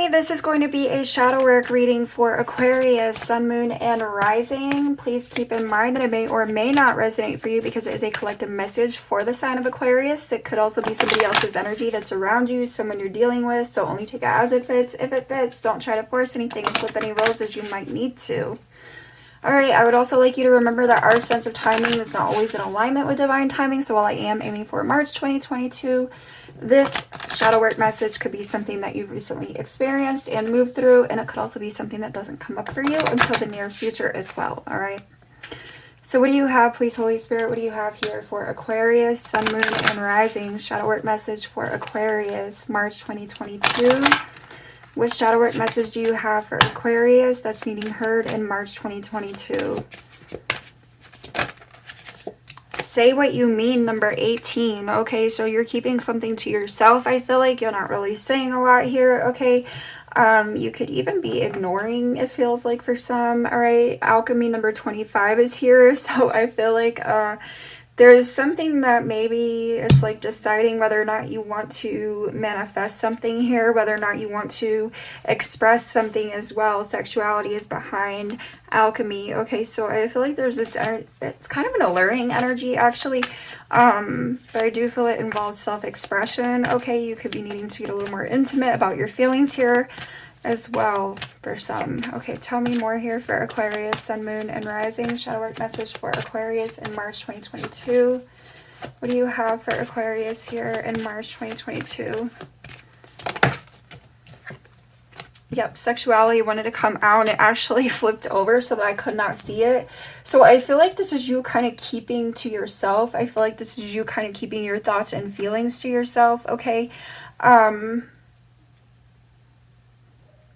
Hi, this is going to be a shadow work reading for Aquarius, Sun, Moon, and Rising. Please keep in mind that it may or may not resonate for you because it is a collective message for the sign of Aquarius. It could also be somebody else's energy that's around you, someone you're dealing with, so only take it as it fits. If it fits, don't try to force anything and flip any roles as you might need to. Alright, I would also like you to remember that our sense of timing is not always in alignment with divine timing, so while I am aiming for March 2022, this shadow work message could be something that you've recently experienced and moved through, and it could also be something that doesn't come up for you until the near future as well, alright? So what do you have, please, Holy Spirit? What do you have here for Aquarius, Sun, Moon, and Rising? Shadow work message for Aquarius, March 2022. What shadow work message do you have for Aquarius that's needing heard in March 2022? Say what you mean, number 18. Okay, so you're keeping something to yourself. I feel like you're not really saying a lot here, okay? You could even be ignoring, it feels like, for some, all right? Alchemy number 25 is here, so I feel like there's something that maybe it's like deciding whether or not you want to manifest something here, whether or not you want to express something as well. Sexuality is behind alchemy. Okay, so I feel like there's this, it's kind of an alluring energy actually, but I do feel it involves self-expression. Okay, you could be needing to get a little more intimate about your feelings here as well for some. Okay, tell me more here for Aquarius, Sun, Moon, and Rising. Shadow work message for Aquarius in March 2022. What do you have for Aquarius here in March 2022? Yep, sexuality wanted to come out and it actually flipped over so that I could not see it. So I feel like this is you kind of keeping to yourself. I feel like this is you kind of keeping your thoughts and feelings to yourself, okay?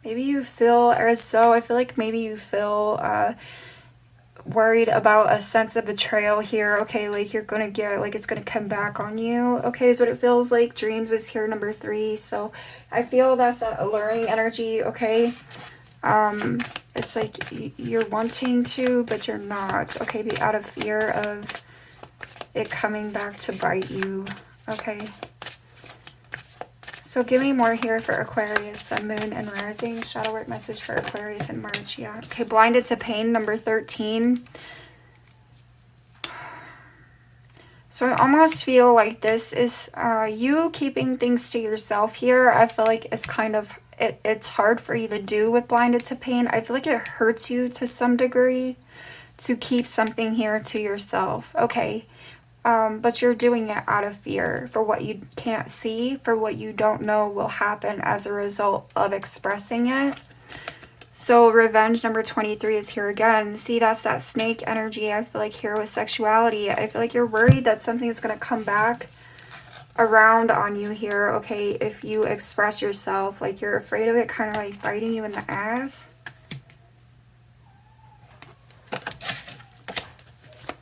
Maybe you feel as though, I feel like maybe you feel worried about a sense of betrayal here. Okay, like you're going to get, like it's going to come back on you. Okay, is what it feels like. Dreams is here, number 3. So I feel that's that alluring energy, okay? It's like you're wanting to, but you're not. Okay, be out of fear of it coming back to bite you. Okay. So give me more here for Aquarius, Sun, Moon, and Rising. Shadow work message for Aquarius in March. Yeah. Okay, blinded to pain, number 13. So I almost feel like this is you keeping things to yourself here. I feel like it's kind of, it's hard for you to do with blinded to pain. I feel like it hurts you to some degree to keep something here to yourself. Okay. But you're doing it out of fear for what you can't see, for what you don't know will happen as a result of expressing it. So revenge number 23 is here again. See, that's that snake energy. I feel like here with sexuality, I feel like you're worried that something is going to come back around on you here, okay, if you express yourself. Like you're afraid of it kind of like biting you in the ass.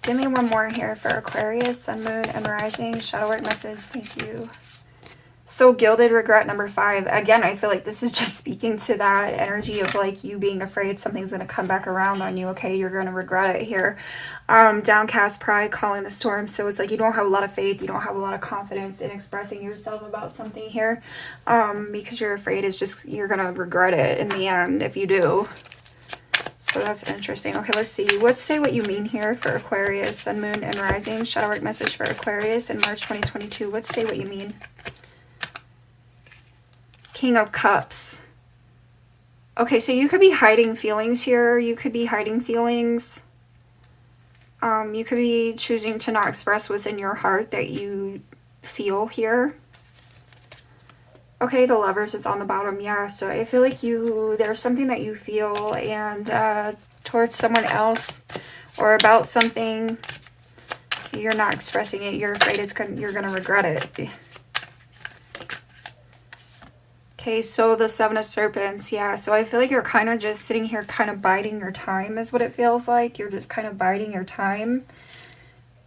Give me one more here for Aquarius, Sun, Moon, and Rising. Shadow work message. Thank you. So gilded regret number 5. Again, I feel like this is just speaking to that energy of like you being afraid something's going to come back around on you. Okay, you're going to regret it here. Downcast pride calling the storm. So it's like you don't have a lot of faith. You don't have a lot of confidence in expressing yourself about something here because you're afraid it's just you're going to regret it in the end if you do. So that's interesting. Okay, let's see. Let's say what you mean here for Aquarius, Sun, Moon, and Rising. Shadow work message for Aquarius in March 2022. Let's say what you mean. King of Cups. Okay, so you could be hiding feelings here. You could be hiding feelings. You could be choosing to not express what's in your heart that you feel here. Okay, the Lovers is on the bottom. Yeah, so I feel like there's something that you feel and towards someone else or about something. You're not expressing it. You're afraid you're going to regret it. Okay, so the 7 of Serpents. Yeah, so I feel like you're kind of just sitting here kind of biding your time is what it feels like. You're just kind of biding your time.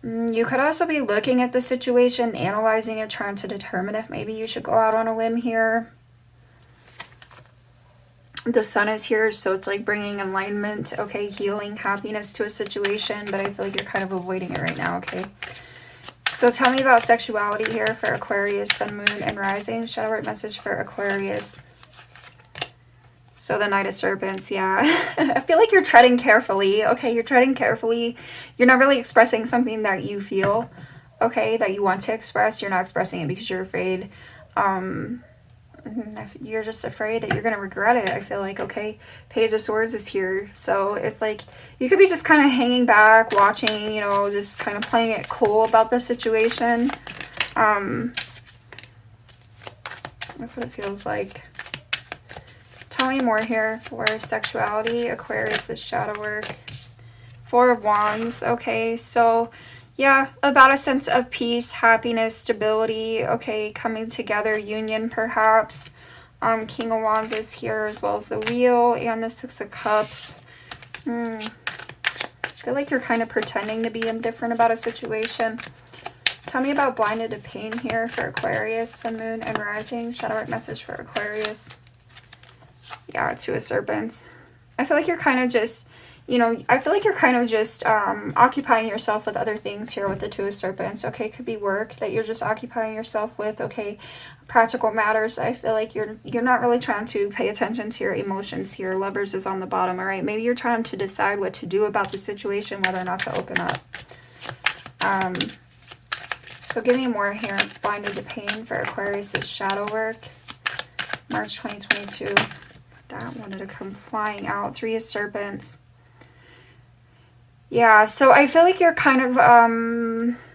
You could also be looking at the situation, analyzing it, trying to determine if maybe you should go out on a limb here. The Sun is here, so it's like bringing enlightenment, okay, healing, happiness to a situation, but I feel like you're kind of avoiding it right now, okay? So tell me about sexuality here for Aquarius, Sun, Moon, and Rising. Shadow work message for Aquarius. So the Knight of Serpents, yeah. I feel like you're treading carefully, okay? You're treading carefully. You're not really expressing something that you feel, okay, that you want to express. You're not expressing it because you're afraid. You're just afraid that you're going to regret it, I feel like, okay? Page of Swords is here. So it's like you could be just kind of hanging back, watching, you know, just kind of playing it cool about the situation. That's what it feels like. Tell me more here for sexuality. Aquarius is shadow work. Four of Wands. Okay, so yeah, about a sense of peace, happiness, stability. Okay, coming together, union perhaps. King of Wands is here, as well as the Wheel and the Six of Cups. I feel like you're kind of pretending to be indifferent about a situation. Tell me about blinded to pain here for Aquarius, Sun, Moon, and Rising. Shadow work message for Aquarius. Yeah, Two of Serpents. I feel like you're kind of just, you know, I feel like you're kind of just occupying yourself with other things here with the Two of Serpents. Okay, it could be work that you're just occupying yourself with. Okay, practical matters. I feel like you're not really trying to pay attention to your emotions here. Lovers is on the bottom, all right? Maybe you're trying to decide what to do about the situation, whether or not to open up. So give me more here. Blinded to pain for Aquarius is shadow work. March 2022. That wanted to come flying out. Three of Serpents. Yeah, so I feel like you're kind of,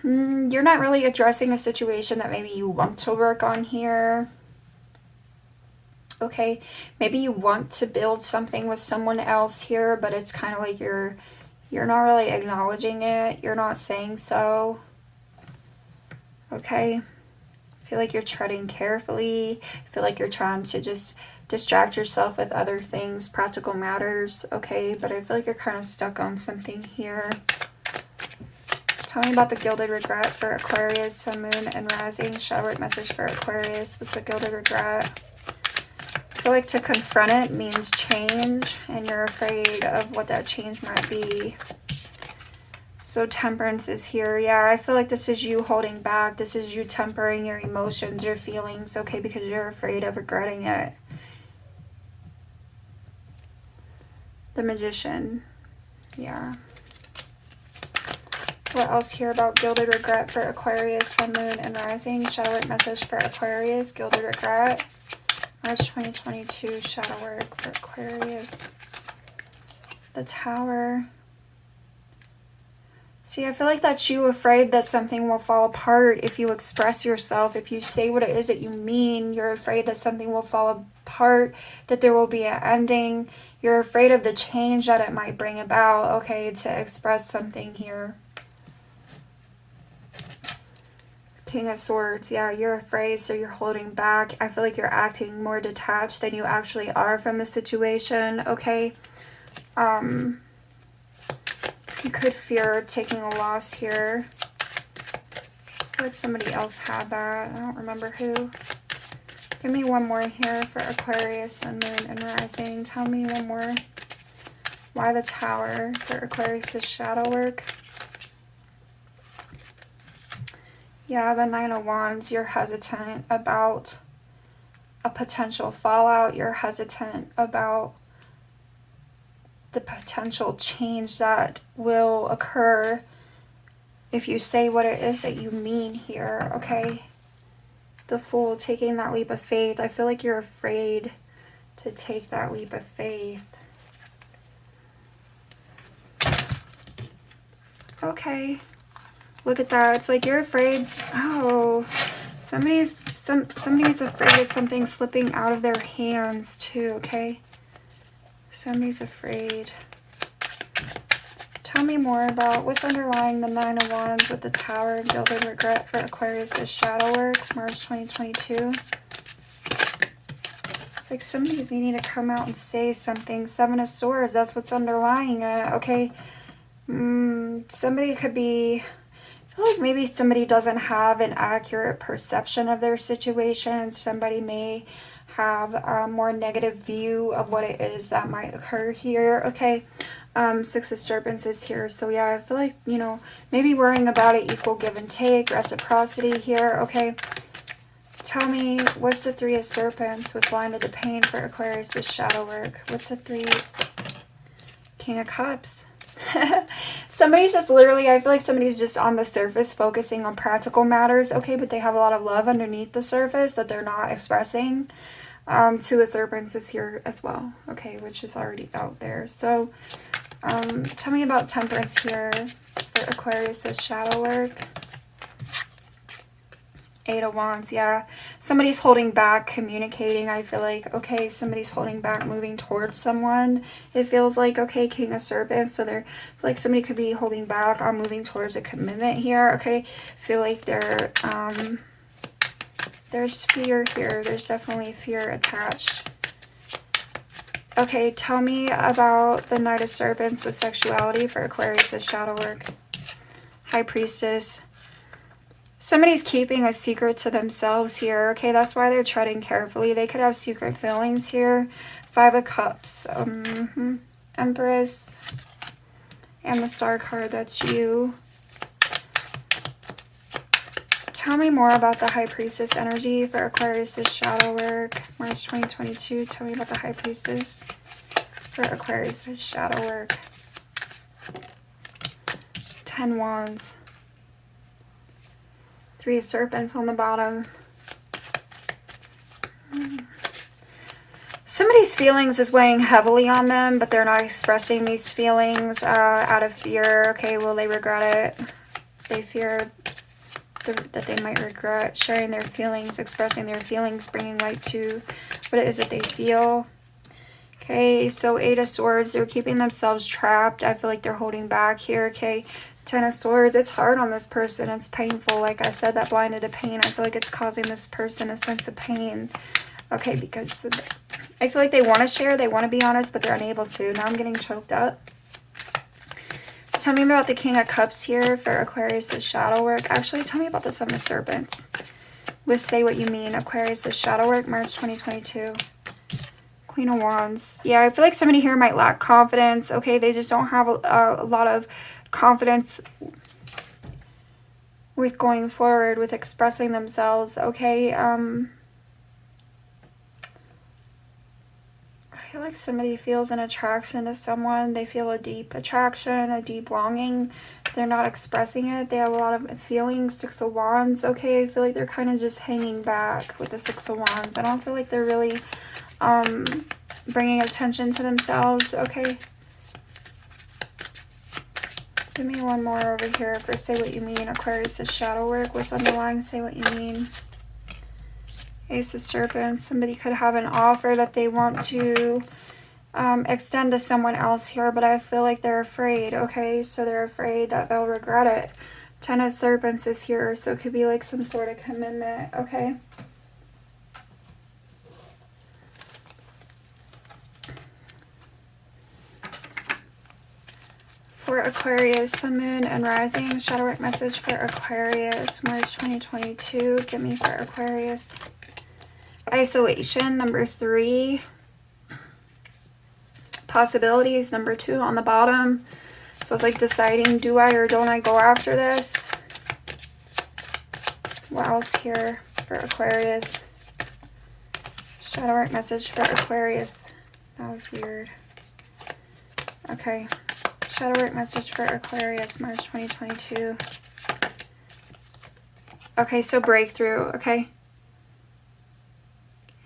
you're not really addressing a situation that maybe you want to work on here. Okay, maybe you want to build something with someone else here, but it's kind of like you're not really acknowledging it. You're not saying so. Okay, I feel like you're treading carefully. I feel like you're trying to just distract yourself with other things, practical matters, okay? But I feel like you're kind of stuck on something here. Tell me about the Gilded Regret for Aquarius, Sun, Moon, and Rising. Shadow work message for Aquarius. What's the Gilded Regret? I feel like to confront it means change, and you're afraid of what that change might be. So Temperance is here. Yeah, I feel like this is you holding back. This is you tempering your emotions, your feelings, okay? Because you're afraid of regretting it. The Magician. Yeah. What else here about Gilded Regret for Aquarius, Sun, Moon, and Rising? Shadow work message for Aquarius, Gilded Regret. March 2022, shadow work for Aquarius. The Tower. See, I feel like that's you afraid that something will fall apart if you express yourself. If you say what it is that you mean, you're afraid that something will fall apart, that there will be an ending. You're afraid of the change that it might bring about, okay, to express something here. King of Swords, yeah, you're afraid, so you're holding back. I feel like you're acting more detached than you actually are from the situation, okay? You could fear taking a loss here. I feel like somebody else had that. I don't remember who. Give me one more here for Aquarius, Sun, Moon, and Rising. Tell me one more. Why the Tower for Aquarius is shadow work. Yeah, the Nine of Wands. You're hesitant about a potential fallout. You're hesitant about the potential change that will occur if you say what it is that you mean here, okay? The Fool, taking that leap of faith. I feel like you're afraid to take that leap of faith. Okay. Look at that. It's like you're afraid. Oh, somebody's afraid of something slipping out of their hands too, okay? Somebody's afraid. Tell me more about what's underlying the Nine of Wands with the Tower. Gilded Regret for Aquarius is shadow work, March 2022. It's like somebody's needing to come out and say something. Seven of Swords, that's what's underlying it, okay? Somebody could be... I feel like maybe somebody doesn't have an accurate perception of their situation. Somebody may have a more negative view of what it is that might occur here, okay? Six of Serpents is here. So yeah, I feel like, you know, maybe worrying about it, equal give and take, reciprocity here, okay? Tell me, what's the Three of Serpents with Blinded to Pain for Aquarius' shadow work? What's the three? King of Cups. Somebody's just literally, I feel like somebody's just on the surface focusing on practical matters, okay, but they have a lot of love underneath the surface that they're not expressing. Two of Serpents is here as well, okay, which is already out there. So tell me about Temperance here for Aquarius' shadow work. Eight of Wands, yeah. Somebody's holding back, communicating, I feel like. Okay, somebody's holding back, moving towards someone. It feels like, okay, King of Serpents. So I feel like somebody could be holding back on moving towards a commitment here, okay? I feel like there's fear here. There's definitely fear attached. Okay, tell me about the Knight of Serpents with sexuality for Aquarius' shadow work. High Priestess. Somebody's keeping a secret to themselves here. Okay, that's why they're treading carefully. They could have secret feelings here. Five of Cups. Empress. And the Star card, that's you. Tell me more about the High Priestess energy for Aquarius' shadow work. March 2022. Tell me about the High Priestess for Aquarius' shadow work. 10 Wands. Three of Serpents on the bottom. Somebody's feelings is weighing heavily on them, but they're not expressing these feelings out of fear. Okay, will they regret it? They fear that they might regret sharing their feelings, expressing their feelings, bringing light to what it is that they feel. Okay, so Eight of Swords, they're keeping themselves trapped. I feel like they're holding back here. Okay, Ten of Swords, it's hard on this person. It's painful. Like I said, that blinded to pain, I feel like it's causing this person a sense of pain. Okay, because I feel like they want to share, they want to be honest, but they're unable to. Now I'm getting choked up. Tell me about the King of Cups here for Aquarius' shadow work. Actually, tell me about the Seven of Serpents with Say What You Mean, Aquarius' shadow work, March 2022. Queen of Wands. Yeah, I feel like somebody here might lack confidence. Okay, they just don't have a lot of confidence with going forward, with expressing themselves. Okay, I feel like somebody feels an attraction to someone. They feel a deep attraction, a deep longing. They're not expressing it. They have a lot of feelings. Six of Wands. Okay, I feel like they're kind of just hanging back with the Six of Wands. I don't feel like they're really bringing attention to themselves. Okay. Give me one more over here for Say What You Mean, Aquarius' shadow work. What's underlying Say What You Mean? Ace of Serpents. Somebody could have an offer that they want to extend to someone else here, but I feel like they're afraid. Okay, so they're afraid that they'll regret it. Ten of Serpents is here, so it could be like some sort of commitment. Okay. For Aquarius, Sun, Moon, and Rising, shadow work message for Aquarius, March 2022. Give me for Aquarius. Isolation, number 3. Possibilities, number 2 on the bottom. So it's like deciding, do I or don't I go after this? What else here for Aquarius? Shadow work message for Aquarius. That was weird. Okay. Shadow work message for Aquarius, March 2022. Okay, so breakthrough, okay?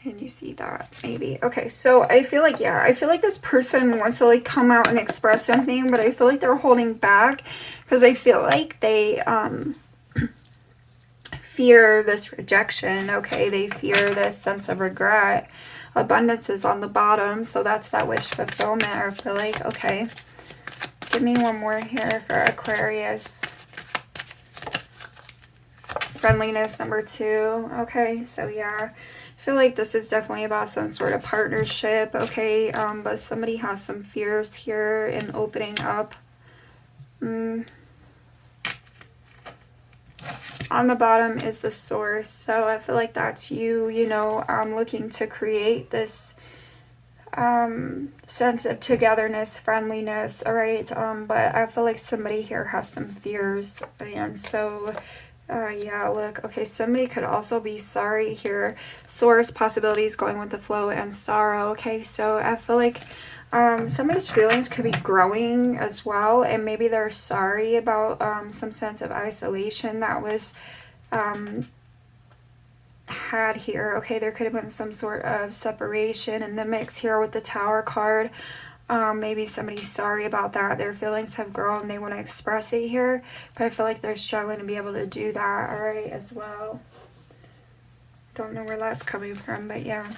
Can you see that? Maybe. Okay, so I feel like, yeah, I feel like this person wants to like come out and express something, but I feel like they're holding back because I feel like they fear this rejection, okay? They fear this sense of regret. Abundance is on the bottom, so that's that wish fulfillment. I feel like, okay. Give me one more here for Aquarius. Friendliness, number 2. Okay, so yeah. I feel like this is definitely about some sort of partnership, okay? But somebody has some fears here in opening up. On the bottom is the Source. So I feel like that's you, you know, looking to create this sense of togetherness, friendliness, all right? But I feel like somebody here has some fears, and so Yeah, look, okay, somebody could also be sorry here. Source, possibilities, going with the flow, and sorrow. Okay, so I feel like somebody's feelings could be growing as well, and maybe they're sorry about some sense of isolation that was had here. Okay, there could have been some sort of separation in the mix here with the Tower card. Maybe somebody's sorry about that. Their feelings have grown. They want to express it here, but I feel like they're struggling to be able to do that, all right, as well. Don't know where that's coming from, but yeah.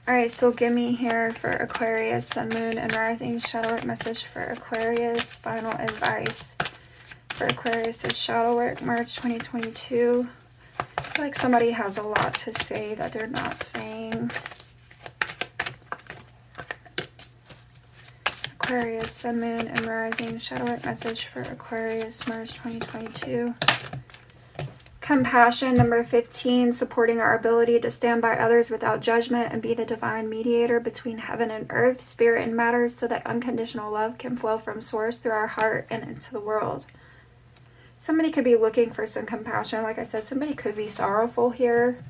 All right, so give me here for Aquarius, Sun, Moon, and Rising, shadow work message for Aquarius, final advice for Aquarius is shadow work, March 2022. I feel like somebody has a lot to say that they're not saying. Aquarius, Sun, Moon, and Rising, shadow work message for Aquarius, March 2022. Compassion, number 15, supporting our ability to stand by others without judgment and be the divine mediator between heaven and earth, spirit and matter, so that unconditional love can flow from source through our heart and into the world. Somebody could be looking for some compassion. Like I said, somebody could be sorrowful here.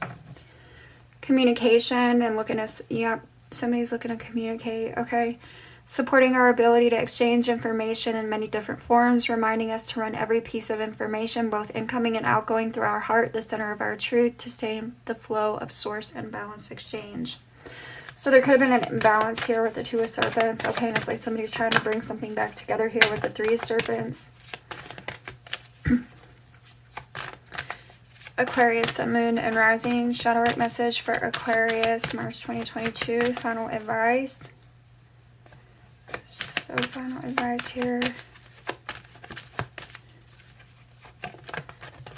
Communication and looking at, yeah, somebody's looking to communicate, okay. Supporting our ability to exchange information in many different forms, reminding us to run every piece of information, both incoming and outgoing, through our heart, the center of our truth, to stay in the flow of source and balanced exchange. So there could have been an imbalance here with the Two of Serpents, okay, and it's like somebody's trying to bring something back together here with the Three of Serpents. Aquarius, Sun, Moon, and Rising, shadow work message for Aquarius, March 2022, final advice. So final advice here.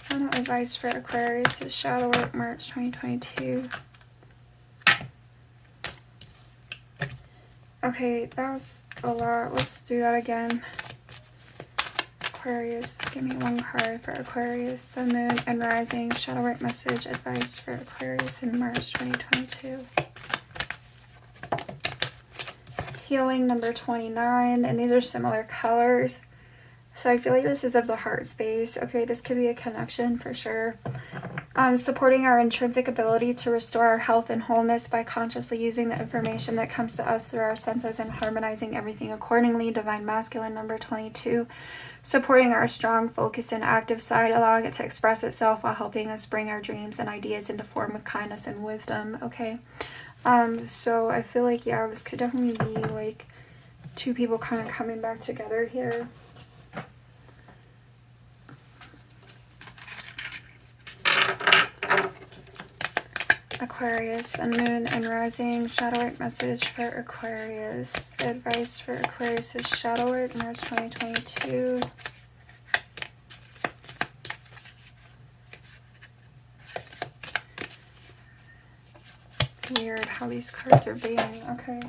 Final advice for Aquarius is shadow work, March 2022. Okay, that was a lot. Let's do that again. Aquarius, give me one card for Aquarius, Sun, Moon, and Rising, shadow work message, advice for Aquarius in March 2022. Healing, number 29, and these are similar colors. So I feel like this is of the heart space. Okay, this could be a connection for sure. Supporting our intrinsic ability to restore our health and wholeness by consciously using the information that comes to us through our senses and harmonizing everything accordingly. Divine Masculine, number 22. Supporting our strong, focused, and active side, allowing it to express itself while helping us bring our dreams and ideas into form with kindness and wisdom. Okay. So I feel like, yeah, this could definitely be like two people kind of coming back together here. Aquarius, Sun, Moon, and Rising, shadow work message for Aquarius. Advice for Aquarius is shadow work, March 2022. Weird how these cards are being, okay.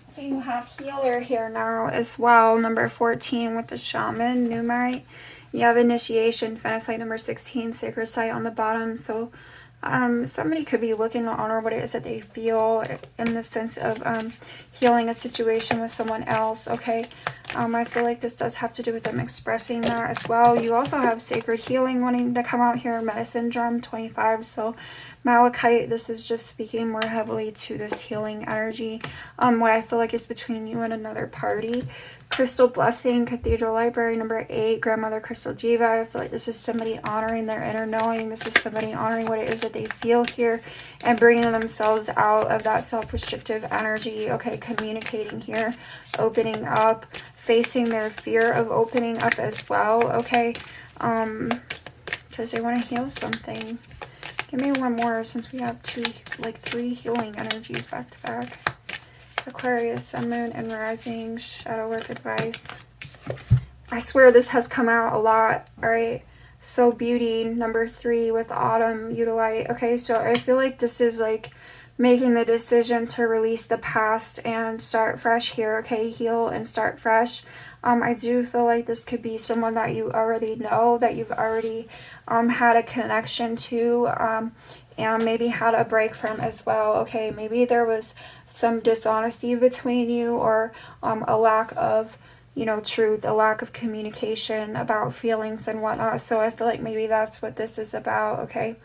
So you have healer here now as well, number 14 with the shaman, Numite. You have initiation, Fantasite number 16, sacred site on the bottom. So somebody could be looking to honor what it is that they feel in the sense of healing a situation with someone else, okay? I feel like this does have to do with them expressing that as well. You also have sacred healing wanting to come out here, medicine drum 25. So Malachite, this is just speaking more heavily to this healing energy. What I feel like is between you and another party. Crystal Blessing, Cathedral Library, number 8, Grandmother Crystal Diva. I feel like this is somebody honoring their inner knowing. This is somebody honoring what it is that they feel here and bringing themselves out of that self-restrictive energy. Okay, communicating here, opening up, facing their fear of opening up as well. Okay, because they want to heal something. Give me one more since we have three healing energies back to back. Aquarius, Sun, Moon, and Rising, shadow work advice. I swear this has come out a lot, alright? So beauty, number 3 with autumn, Utilite. Okay, so I feel like this is like making the decision to release the past and start fresh here, okay? Heal and start fresh. I do feel like this could be someone that you already know, that you've already had a connection to, and maybe had a break from as well. Okay, maybe there was some dishonesty between you, or a lack of, you know, truth, a lack of communication about feelings and whatnot. So I feel like maybe that's what this is about, okay?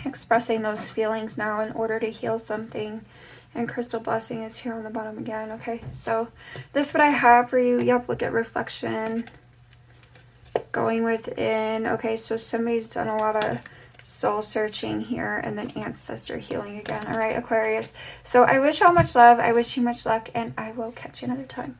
Expressing those feelings now in order to heal something. And crystal blessing is here on the bottom again, okay? So this is what I have for you. Yep, look at reflection. Going within. Okay, so somebody's done a lot of soul searching here, and then ancestor healing again. All right, Aquarius. So I wish you all much love. I wish you much luck, and I will catch you another time.